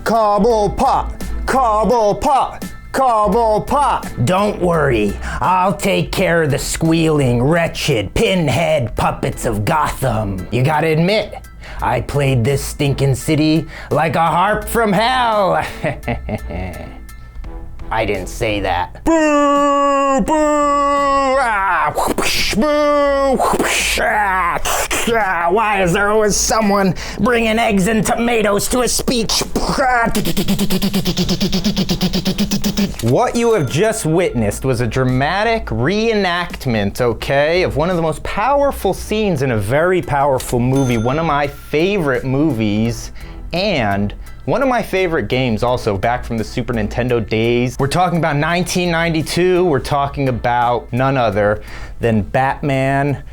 Cobblepot, Cobblepot, Cobblepot. Don't worry, I'll take care of the squealing, wretched, pinhead puppets of Gotham. You gotta admit, I played this stinking city like a harp from hell. I didn't say that. Boo, boo, ah, whoosh, boo, whoosh, ah, why is there always someone bringing eggs and tomatoes to a speech? What you have just witnessed was a dramatic reenactment, okay, of one of the most powerful scenes in a very powerful movie, one of my favorite movies, and one of my favorite games also, back from the Super Nintendo days. We're talking about 1992. We're talking about none other than Batman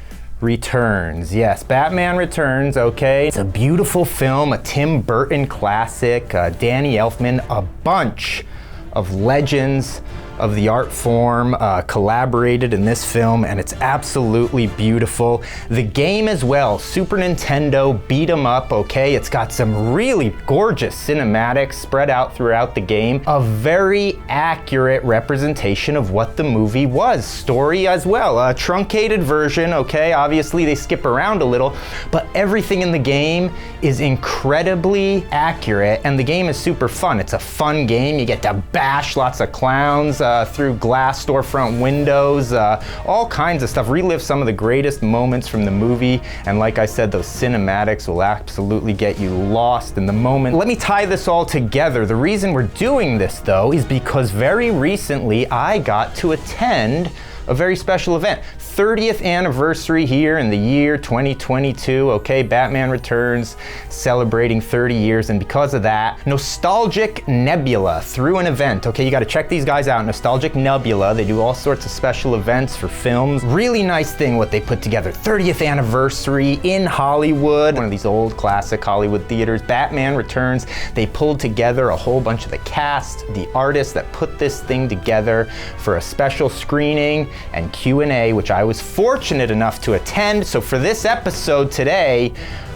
Returns. Yes, Batman Returns, okay. It's a beautiful film, a Tim Burton classic, Danny Elfman, a bunch of legends of the art form collaborated in this film, and it's absolutely beautiful. The game as well, Super Nintendo beat 'em up, okay? It's got some really gorgeous cinematics spread out throughout the game. A very accurate representation of what the movie was. Story as well, a truncated version, okay? Obviously they skip around a little, but everything in the game is incredibly accurate, and the game is super fun. It's a fun game. You get to bash lots of clowns through glass storefront windows, all kinds of stuff. Relive some of the greatest moments from the movie, and like I said, those cinematics will absolutely get you lost in the moment. Let me tie this all together. The reason we're doing this, though, is because very recently I got to attend a very special event. 30th anniversary here in the year 2022, okay? Batman Returns, celebrating 30 years, and because of that, Nostalgic Nebula threw an event, okay? You gotta check these guys out, Nostalgic Nebula. They do all sorts of special events for films. Really nice thing what they put together. 30th anniversary in Hollywood, one of these old classic Hollywood theaters. Batman Returns, they pulled together a whole bunch of the cast, the artists that put this thing together for a special screening and Q&A, which I was fortunate enough to attend. So for this episode today,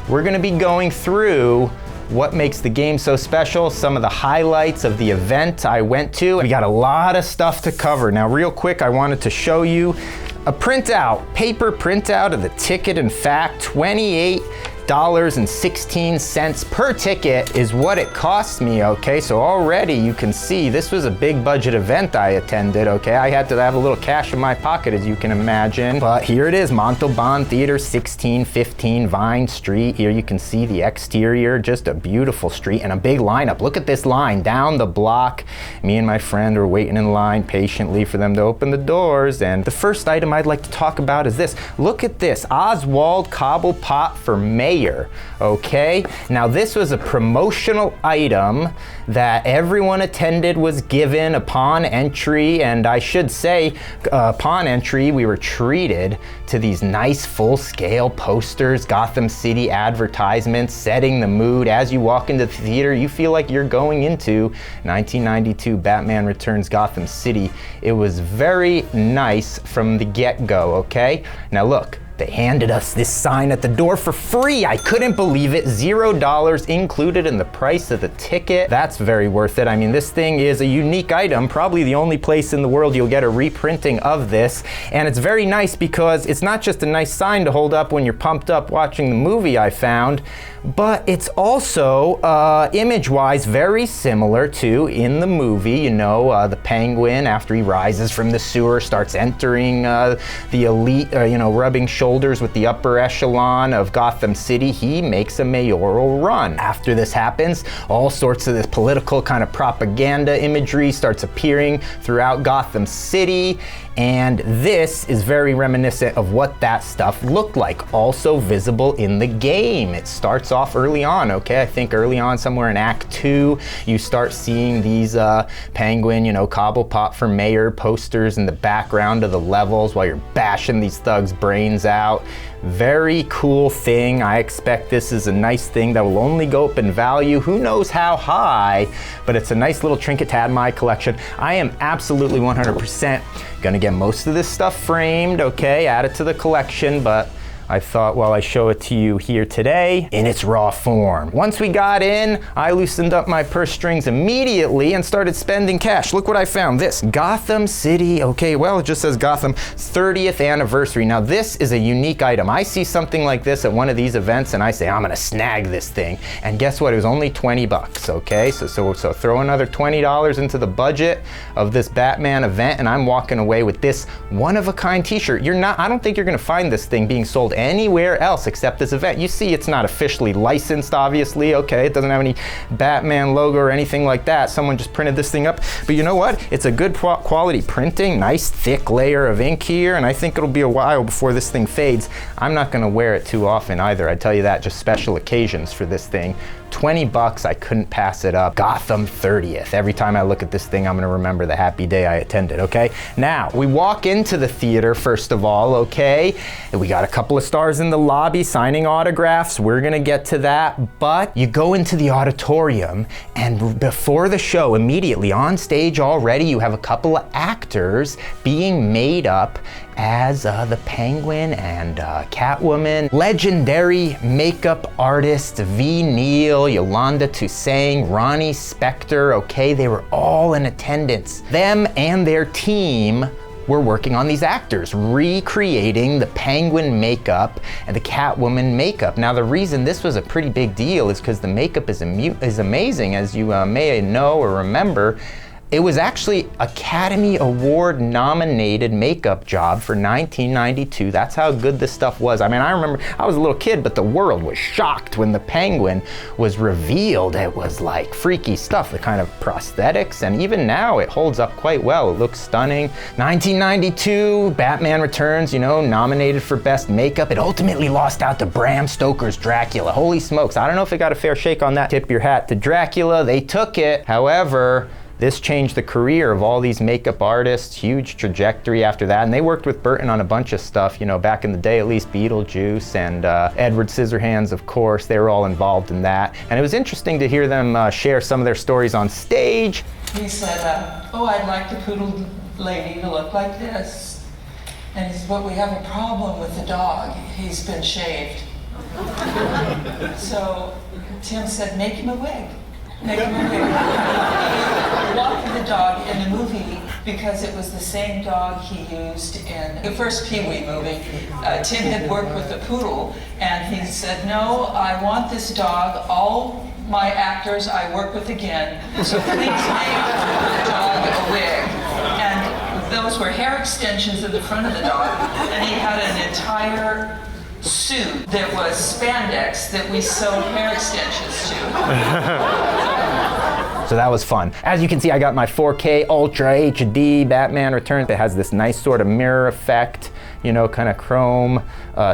we're gonna be going through what makes the game so special, some of the highlights of the event I went to. We got a lot of stuff to cover. Now, real quick, I wanted to show you a printout, paper printout of the ticket. In fact, $28.16 per ticket is what it cost me, okay? So already you can see this was a big budget event I attended, okay? I had to have a little cash in my pocket, as you can imagine. But here it is, Montalban Theater, 1615 Vine Street. Here you can see the exterior, just a beautiful street and a big lineup. Look at this line down the block. Me and my friend were waiting in line patiently for them to open the doors. And the first item I'd like to talk about is this. Look at this, Oswald Cobblepot for mayor. Okay, now this was a promotional item that everyone attended was given upon entry, and I should say upon entry we were treated to these nice full-scale posters, Gotham City advertisements, setting the mood. As you walk into the theater, you feel like you're going into 1992 Batman Returns Gotham City. It was very nice from the get-go, okay? Now look, they handed us this sign at the door for free. I couldn't believe it. $0 included in the price of the ticket. That's very worth it. I mean, this thing is a unique item, probably the only place in the world you'll get a reprinting of this. And it's very nice because it's not just a nice sign to hold up when you're pumped up watching the movie I found, but it's also image-wise very similar to in the movie, you know, the Penguin, after he rises from the sewer, starts entering the elite, you know, rubbing shoulders with the upper echelon of Gotham City. He makes a mayoral run. After this happens, all sorts of this political kind of propaganda imagery starts appearing throughout Gotham City, and this is very reminiscent of what that stuff looked like, also visible in the game. It starts off early on, okay? I think early on, somewhere in Act 2, you start seeing these Penguin, you know, Cobblepot for mayor posters in the background of the levels while you're bashing these thugs' brains out. Very cool thing. I expect this is a nice thing that will only go up in value. Who knows how high, but it's a nice little trinket to add my collection. I am absolutely 100% gonna get most of this stuff framed, okay, add it to the collection, but I thought, well, I show it to you here today in its raw form. Once we got in, I loosened up my purse strings immediately and started spending cash. Look what I found, this Gotham City, okay, well, it just says Gotham 30th anniversary. Now this is a unique item. I see something like this at one of these events and I say, I'm gonna snag this thing. And guess what, it was only 20 bucks, okay? So throw another $20 into the budget of this Batman event and I'm walking away with this one-of-a-kind t-shirt. I don't think you're gonna find this thing being sold anywhere else except this event. You see it's not officially licensed, obviously, okay? It doesn't have any Batman logo or anything like that. Someone just printed this thing up. But you know what? It's a good quality printing, nice thick layer of ink here, and I think it'll be a while before this thing fades. I'm not gonna wear it too often either, I tell you that, just special occasions for this thing. 20 bucks, I couldn't pass it up. Gotham 30th. Every time I look at this thing, I'm gonna remember the happy day I attended, okay? Now, we walk into the theater, first of all, okay? And we got a couple of stars in the lobby signing autographs. We're gonna get to that, but you go into the auditorium and before the show, immediately on stage already, you have a couple of actors being made up as the Penguin and Catwoman. Legendary makeup artist V. Neil, Yolanda Toussaint, Ronnie Spector, okay, they were all in attendance. Them and their team were working on these actors, recreating the Penguin makeup and the Catwoman makeup. Now the reason this was a pretty big deal is because the makeup is amazing, as you may know or remember. It was actually Academy Award nominated makeup job for 1992. That's how good this stuff was. I mean, I remember I was a little kid, but the world was shocked when the Penguin was revealed. It was like freaky stuff, the kind of prosthetics, and even now it holds up quite well. It looks stunning. 1992, Batman Returns, you know, nominated for Best Makeup. It ultimately lost out to Bram Stoker's Dracula. Holy smokes, I don't know if it got a fair shake on that. Tip your hat to Dracula, they took it. However, this changed the career of all these makeup artists, huge trajectory after that. And they worked with Burton on a bunch of stuff, you know, back in the day, at least Beetlejuice and Edward Scissorhands, of course, they were all involved in that. And it was interesting to hear them share some of their stories on stage. He said, oh, I'd like the poodle lady to look like this. And he said, but we have a problem with the dog. He's been shaved. So Tim said, make him a wig. Make him a wig. He walked the dog in the movie because it was the same dog he used in the first Pee-wee movie. Tim had worked with the poodle, and he said, no, I want this dog. All my actors I work with again, so please make the dog a wig. And those were hair extensions in the front of the dog, and he had an entire suit that was spandex that we sewed hair extensions to. So that was fun. As you can see, I got my 4K Ultra HD Batman Returns. It has this nice sort of mirror effect, you know, kind of chrome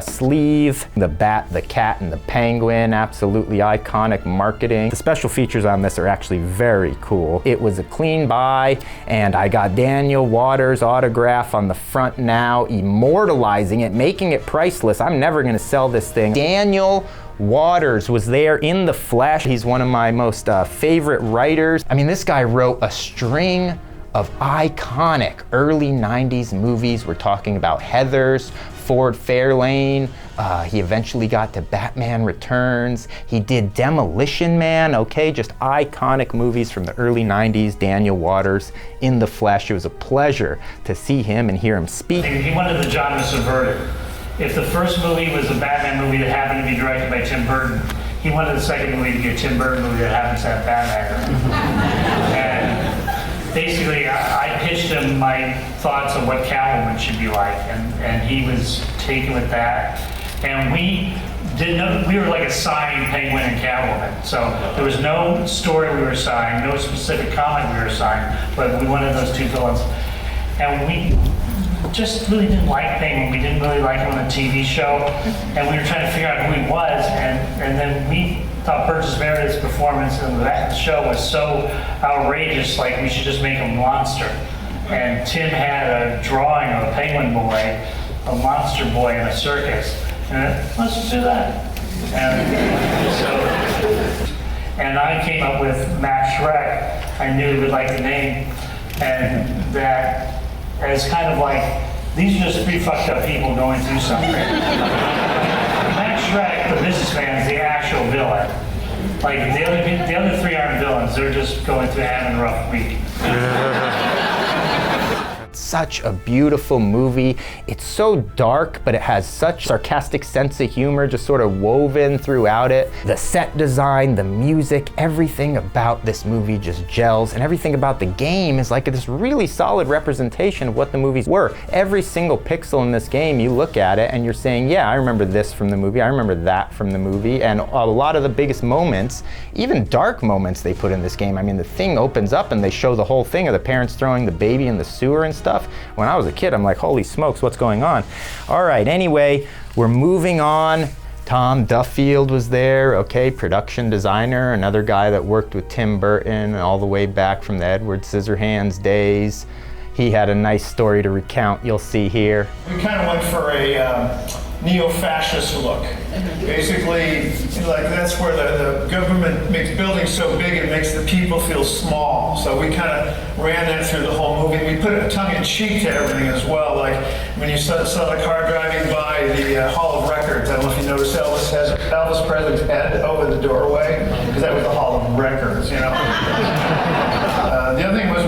sleeve. The bat, the cat, and the penguin, absolutely iconic marketing. The special features on this are actually very cool. It was a clean buy, and I got Daniel Waters' autograph on the front now, immortalizing it, making it priceless. I'm never gonna sell this thing. Daniel Waters was there in the flesh. He's one of my most favorite writers. I mean, this guy wrote a string of iconic early 90s movies. We're talking about Heathers, Ford Fairlane. He eventually got to Batman Returns. He did Demolition Man, okay? Just iconic movies from the early 90s. Daniel Waters in the flesh. It was a pleasure to see him and hear him speak. He wanted the genre subverted. If the first movie was a Batman movie that happened to be directed by Tim Burton, he wanted the second movie to be a Tim Burton movie that happens to have Batman. And basically, I pitched him my thoughts on what Catwoman should be like, and he was taken with that. And we were like assigned Penguin and Catwoman. So there was no story we were assigned, no specific comic we were assigned, but we wanted those two villains. And we just really didn't like Penguin. We didn't really like him on the TV show, and we were trying to figure out who he was, and then we thought Burgess Meredith's performance in that show was so outrageous, like we should just make him a monster. And Tim had a drawing of a penguin boy, a monster boy in a circus, and let's just do that. And I came up with Max Schreck. I knew he would like the name, and that as kind of like These are just three fucked up people going through something. Max Shrek, the businessman, is the actual villain. Like, the other three aren't villains. They're just going through having a rough week. Such a beautiful movie. It's so dark, but it has such sarcastic sense of humor just sort of woven throughout it. The set design, the music, everything about this movie just gels, and everything about the game is like this really solid representation of what the movies were. Every single pixel in this game, you look at it and you're saying, yeah, I remember this from the movie, I remember that from the movie, and a lot of the biggest moments, even dark moments they put in this game. I mean, the thing opens up and they show the whole thing of the parents throwing the baby in the sewer and stuff. When I was a kid, I'm like, holy smokes, what's going on? All right, anyway, we're moving on. Tom Duffield was there, okay, production designer, another guy that worked with Tim Burton all the way back from the Edward Scissorhands days. He had a nice story to recount, you'll see here. We kind of went for a neo-fascist look. Basically, like that's where the government makes buildings so big it makes the people feel small. So we kind of ran that through the whole movie. We put a tongue-in-cheek to everything as well. Like when you saw the car driving by the Hall of Records, I don't know if you noticed Elvis Presley's head over the doorway, because that was the Hall of Records, you know. The other thing was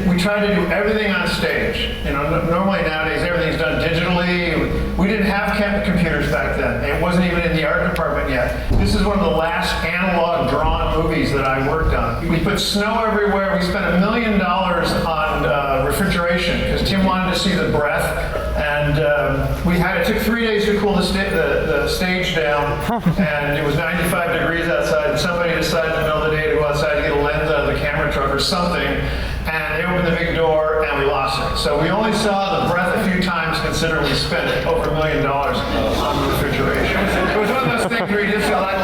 we tried to do everything on stage. You know, normally nowadays everything's done digitally. We didn't have computers back then. It wasn't even in the art department yet. This is one of the last analog drawn movies that I worked on. We put snow everywhere. We spent $1 million on refrigeration because Tim wanted to see the breath. And it took 3 days to cool the stage down. And it was 95 degrees outside. And somebody decided in the middle of the day to go outside to get a lens out of the camera truck or something. And they opened the big door and we lost it. So we only saw the breath a few times considering we spent over $1 million on refrigeration. It was one of those things where you just feel like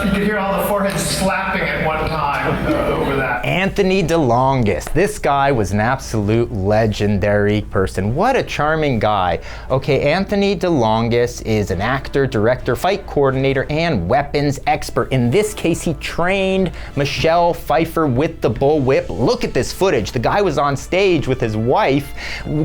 you could hear all the foreheads slapping at one time over that. Anthony DeLongis. This guy was an absolute legendary person. What a charming guy. Okay, Anthony DeLongis is an actor, director, fight coordinator, and weapons expert. In this case, he trained Michelle Pfeiffer with the bullwhip. Look at this footage. The guy was on stage with his wife,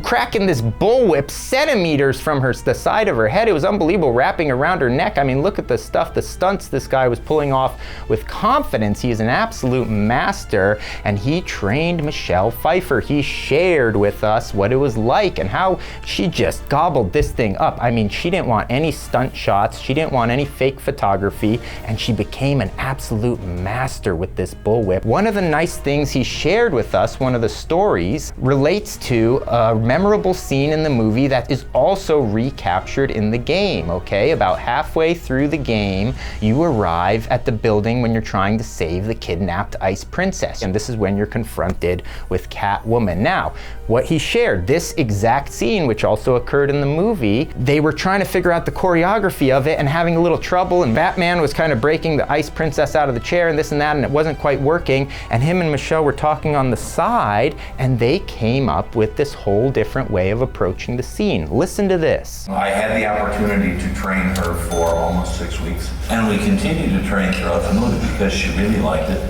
cracking this bullwhip centimeters from the side of her head. It was unbelievable, wrapping around her neck. I mean, look at the stuff, the stunts this guy was pulling off with confidence. He is an absolute master, and he trained Michelle Pfeiffer. He shared with us what it was like and how she just gobbled this thing up. I mean, she didn't want any stunt shots. She didn't want any fake photography, and she became an absolute master with this bullwhip. One of the nice things he shared with us, one of the stories, relates to a memorable scene in the movie that is also recaptured in the game, okay? About halfway through the game, you arrive at the building when you're trying to save the kidnapped Ice Princess, and this is when you're confronted with Catwoman. Now, what he shared, this exact scene, which also occurred in the movie, they were trying to figure out the choreography of it and having a little trouble, and Batman was kind of breaking the Ice Princess out of the chair and this and that, and it wasn't quite working, and him and Michelle were talking on the side, and they came up with this whole different way of approaching the scene. Listen to this. I had the opportunity to train her for almost 6 weeks, and we continued to train throughout the movie because she really liked it.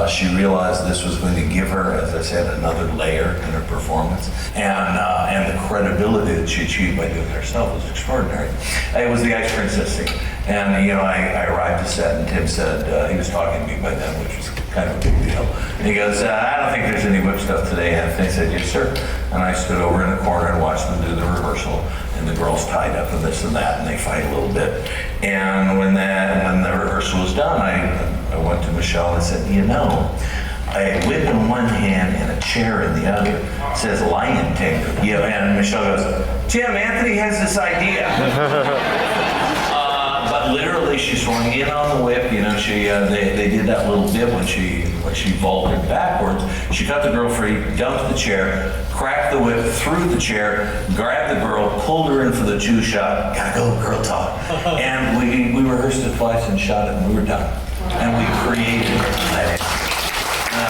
She realized this was going to give her, as I said, another layer in her performance, and the credibility that she achieved by doing it herself was extraordinary. It was the Ice Princess scene, and I arrived to set, and Tim said, he was talking to me by then, which was kind of a big deal. And he goes, I don't think there's any whip stuff today. And I said, yes, sir. And I stood over in the corner and watched them do the rehearsal, and the girls tied up and this and that, and they fight a little bit. And when the rehearsal was done, I went to Michelle and said, you know, a whip in one hand and a chair in the other. It says lion tamer. And Michelle goes, Tim, Anthony has this idea. But literally, she swung in on the whip. You know, they did that little bit when she vaulted backwards. She cut the girl free, dumped the chair, cracked the whip through the chair, grabbed the girl, pulled her in for the 2-shot. Gotta go, girl talk. And we rehearsed it twice and shot it, and we were done. And we created that. I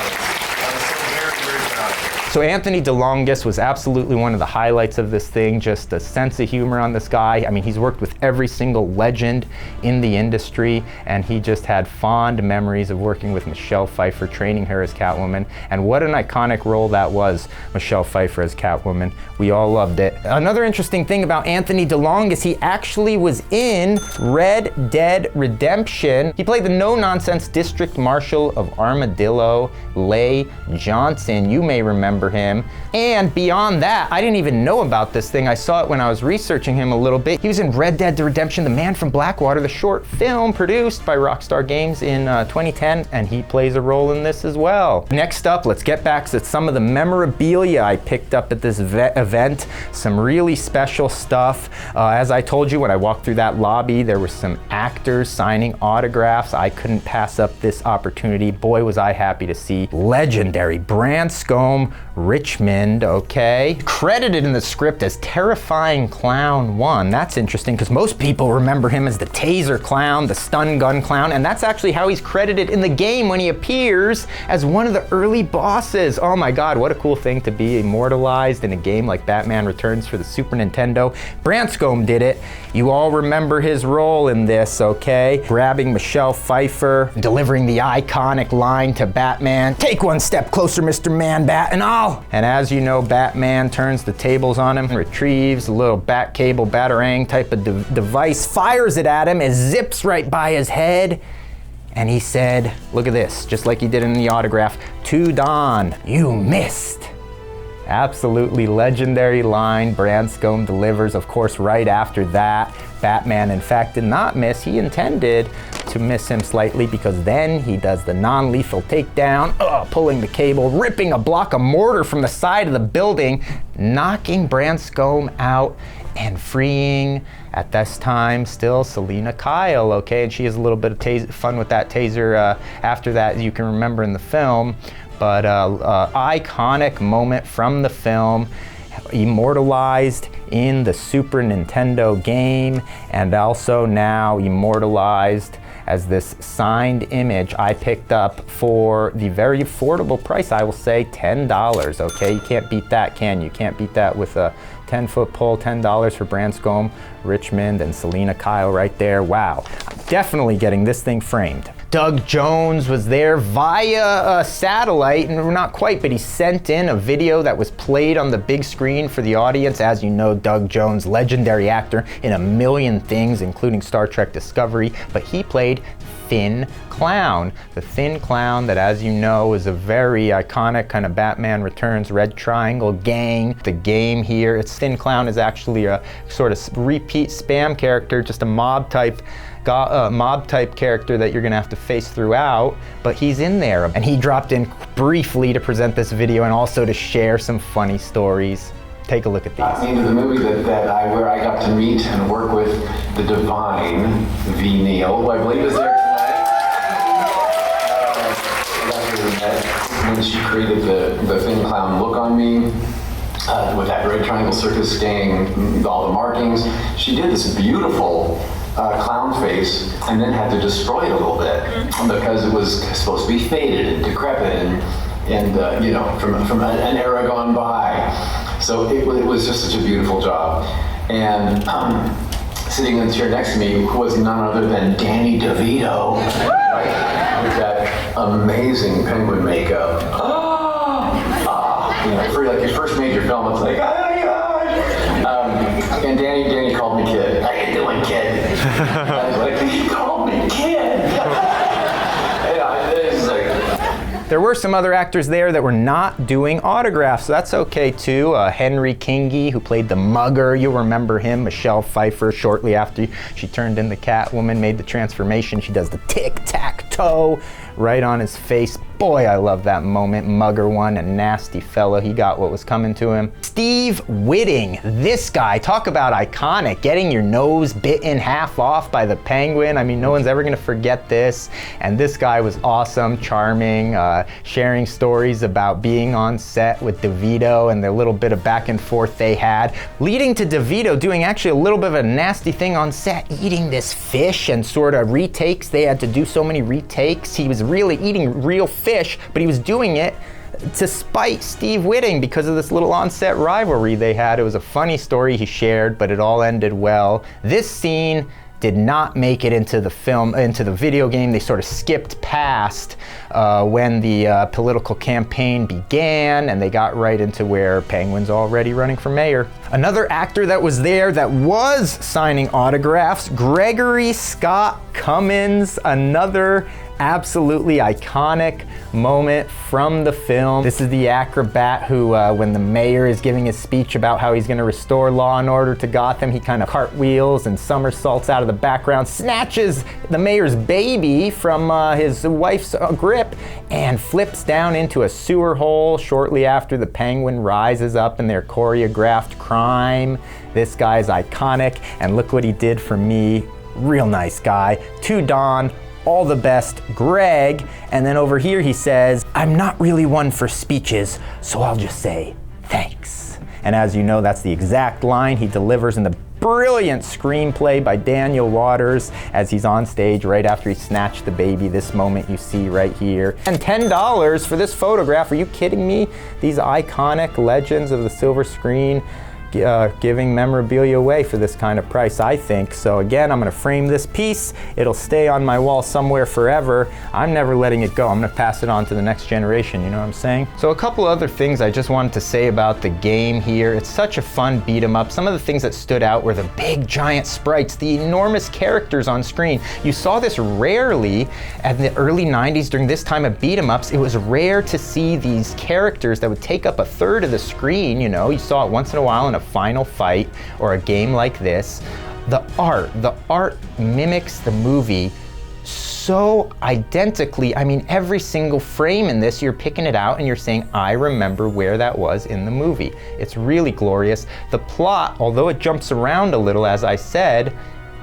was so very, very proud of it. So Anthony DeLongis was absolutely one of the highlights of this thing, just a sense of humor on this guy. I mean, he's worked with every single legend in the industry, and he just had fond memories of working with Michelle Pfeiffer, training her as Catwoman. And what an iconic role that was, Michelle Pfeiffer as Catwoman. We all loved it. Another interesting thing about Anthony DeLongis, he actually was in Red Dead Redemption. He played the no-nonsense District Marshal of Armadillo, Leigh Johnson. You may remember him. And beyond that, I didn't even know about this thing. I saw it when I was researching him a little bit. He was in Red Dead Redemption, The Man from Blackwater, the short film produced by Rockstar Games in 2010, and he plays a role in this as well. Next up, let's get back to some of the memorabilia I picked up at this event. Some really special stuff. As I told you, when I walked through that lobby, there were some actors signing autographs. I couldn't pass up this opportunity. Boy, was I happy to see legendary Branscombe Richmond, okay? Credited in the script as Terrifying Clown 1. That's interesting because most people remember him as the Taser Clown, the Stun Gun Clown, and that's actually how he's credited in the game when he appears as one of the early bosses. Oh my God, what a cool thing to be immortalized in a game like Batman Returns for the Super Nintendo. Branscombe did it. You all remember his role in this, okay? Grabbing Michelle Pfeiffer, delivering the iconic line to Batman, "Take one step closer, Mr. Man-Bat, and I'll..." And as you know, Batman turns the tables on him, retrieves a little bat cable, batarang type of device, fires it at him, it zips right by his head, and he said, look at this, just like he did in the autograph, "To Don, you missed." Absolutely legendary line Branscombe delivers. Of course, right after that, Batman in fact did not miss. He intended to miss him slightly because then he does the non-lethal takedown, pulling the cable, ripping a block of mortar from the side of the building, knocking Branscombe out and freeing, at this time, still Selina Kyle, okay? And she has a little bit of fun with that taser after that, you can remember in the film. But iconic moment from the film, immortalized in the Super Nintendo game, and also now immortalized as this signed image I picked up for the very affordable price, I will say $10, okay? You can't beat that, can you? You can't beat that with a 10-foot pole, $10 for Branscombe Richmond and Selina Kyle right there. Wow, I'm definitely getting this thing framed. Doug Jones was there via satellite, and not quite, but he sent in a video that was played on the big screen for the audience. As you know, Doug Jones, legendary actor in a million things, including Star Trek Discovery, but he played Thin Clown. The Thin Clown that, as you know, is a very iconic kind of Batman Returns Red Triangle gang. The game here, it's Thin Clown is actually a sort of repeat spam character, just a mob type character that you're gonna have to face throughout, but he's in there. And he dropped in briefly to present this video and also to share some funny stories. Take a look at these. Into the movie where I got to meet and work with the divine V. Neal, who I believe is there tonight. When she created the Thin Clown look on me, with that Red Triangle Circus gang, all the markings, she did this beautiful clown face and then had to destroy it a little bit because it was supposed to be faded and decrepit and you know, from an era gone by. So it was just such a beautiful job. And sitting in the chair next to me was none other than Danny DeVito, right? With that amazing penguin makeup. You know, for like your first major film, it's like, oh my God. And Danny called me kid. How you doing, kid? I was like, he called me kid. Yeah, it's like. There were some other actors there that were not doing autographs, so that's okay too. Henry Kingi, who played the Mugger, you'll remember him. Michelle Pfeiffer, shortly after she turned into Catwoman, made the transformation. She does the tic-tac-toe right on his face. Boy, I love that moment. Mugger one, a nasty fellow. He got what was coming to him. Steve Whitting, this guy, talk about iconic, getting your nose bitten half off by the penguin. I mean, no one's ever gonna forget this. And this guy was awesome, charming, sharing stories about being on set with DeVito and the little bit of back and forth they had, leading to DeVito doing actually a little bit of a nasty thing on set, eating this fish and sort of retakes. They had to do so many retakes. He was really eating real fish, but he was doing it to spite Steve Whitting because of this little on-set rivalry they had. It was a funny story he shared, but it all ended well. This scene did not make it into the film, into the video game. They sort of skipped past when the political campaign began, and they got right into where Penguin's already running for mayor. Another actor that was there that was signing autographs, Gregory Scott Cummins, another absolutely iconic moment from the film. This is the acrobat who, when the mayor is giving his speech about how he's going to restore law and order to Gotham, he kind of cartwheels and somersaults out of the background, snatches the mayor's baby from his wife's grip, and flips down into a sewer hole shortly after the Penguin rises up in their choreographed crime. This guy's iconic, and look what he did for me. Real nice guy. To Don, all the best, Greg. And then over here he says, I'm not really one for speeches, so I'll just say thanks. And as you know, that's the exact line he delivers in the brilliant screenplay by Daniel Waters as he's on stage right after he snatched the baby. This moment you see right here. And $10 for this photograph. Are you kidding me? These iconic legends of the silver screen giving memorabilia away for this kind of price, I think. So again, I'm gonna frame this piece. It'll stay on my wall somewhere forever. I'm never letting it go. I'm gonna pass it on to the next generation, you know what I'm saying? So a couple other things I just wanted to say about the game here. It's such a fun beat 'em up. Some of the things that stood out were the big giant sprites, the enormous characters on screen. You saw this rarely in the early 90s during this time of beat 'em ups. It was rare to see these characters that would take up a third of the screen, you know? You saw it once in a while in a final fight or a game like this. The art mimics the movie so identically. I mean, every single frame in this, you're picking it out and you're saying, I remember where that was in the movie. It's really glorious. The plot, although it jumps around a little, as I said,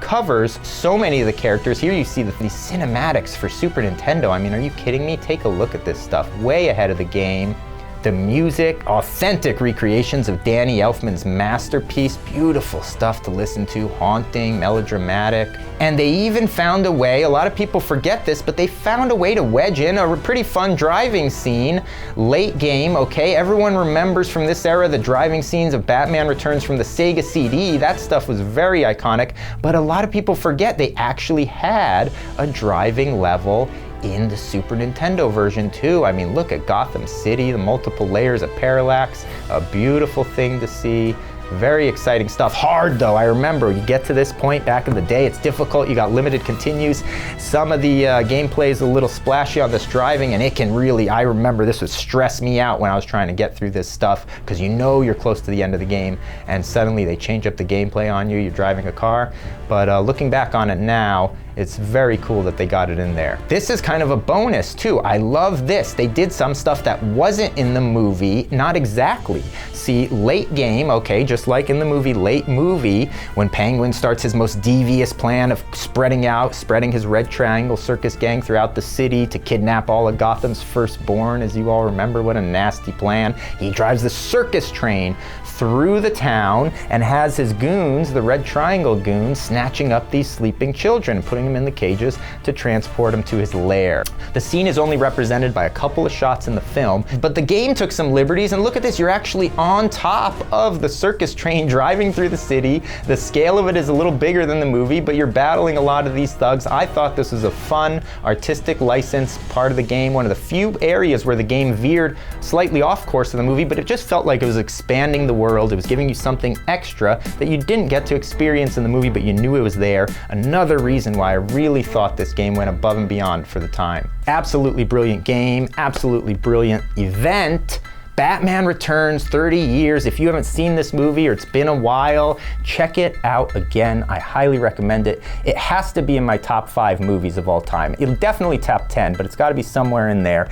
covers so many of the characters. Here you see these cinematics for Super Nintendo. I mean, are you kidding me? Take a look at this stuff, way ahead of the game. The music, authentic recreations of Danny Elfman's masterpiece, beautiful stuff to listen to, haunting, melodramatic. And they even found a way, a lot of people forget this, but they found a way to wedge in a pretty fun driving scene, late game, okay? Everyone remembers from this era the driving scenes of Batman Returns from the Sega CD. That stuff was very iconic, but a lot of people forget they actually had a driving level in the Super Nintendo version too. I mean, look at Gotham City, the multiple layers of parallax, a beautiful thing to see. Very exciting stuff. Hard though, I remember, you get to this point back in the day, it's difficult, you got limited continues. Some of the gameplay is a little splashy on this driving, and it can really, I remember this would stress me out when I was trying to get through this stuff, because you know you're close to the end of the game, and suddenly they change up the gameplay on you, you're driving a car. But looking back on it now, it's very cool that they got it in there. This is kind of a bonus too. I love this. They did some stuff that wasn't in the movie, not exactly. See, late game, okay, just like in the movie, late movie, when Penguin starts his most devious plan of spreading his Red Triangle circus gang throughout the city to kidnap all of Gotham's firstborn, as you all remember, what a nasty plan. He drives the circus train through the town and has his goons, the Red Triangle goons, snatching up these sleeping children and putting them in the cages to transport them to his lair. The scene is only represented by a couple of shots in the film, but the game took some liberties, and look at this, you're actually on top of the circus train driving through the city. The scale of it is a little bigger than the movie, but you're battling a lot of these thugs. I thought this was a fun, artistic license part of the game, one of the few areas where the game veered slightly off course of the movie, but it just felt like it was expanding the world. It was giving you something extra that you didn't get to experience in the movie, but you knew it was there. Another reason why I really thought this game went above and beyond for the time. Absolutely brilliant game, absolutely brilliant event. Batman Returns, 30 years. If you haven't seen this movie or it's been a while, check it out again. I highly recommend it. It has to be in my top 5 movies of all time. It'll definitely top 10, but it's got to be somewhere in there.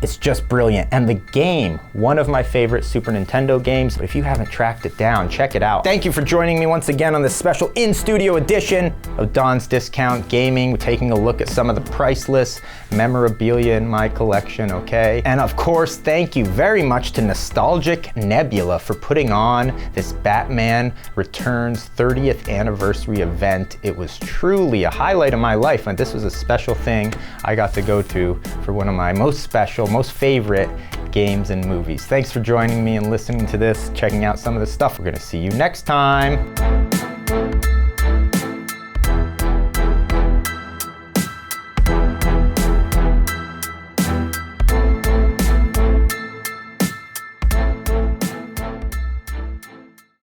It's just brilliant. And the game, one of my favorite Super Nintendo games. If you haven't tracked it down, check it out. Thank you for joining me once again on this special in-studio edition of Don's Discount Gaming. We're taking a look at some of the priceless memorabilia in my collection, okay? And of course, thank you very much to Nostalgic Nebula for putting on this Batman Returns 30th anniversary event. It was truly a highlight of my life, and this was a special thing I got to go to for one of my most special, most favorite games and movies. Thanks for joining me and listening to this, checking out some of the stuff. We're gonna see you next time.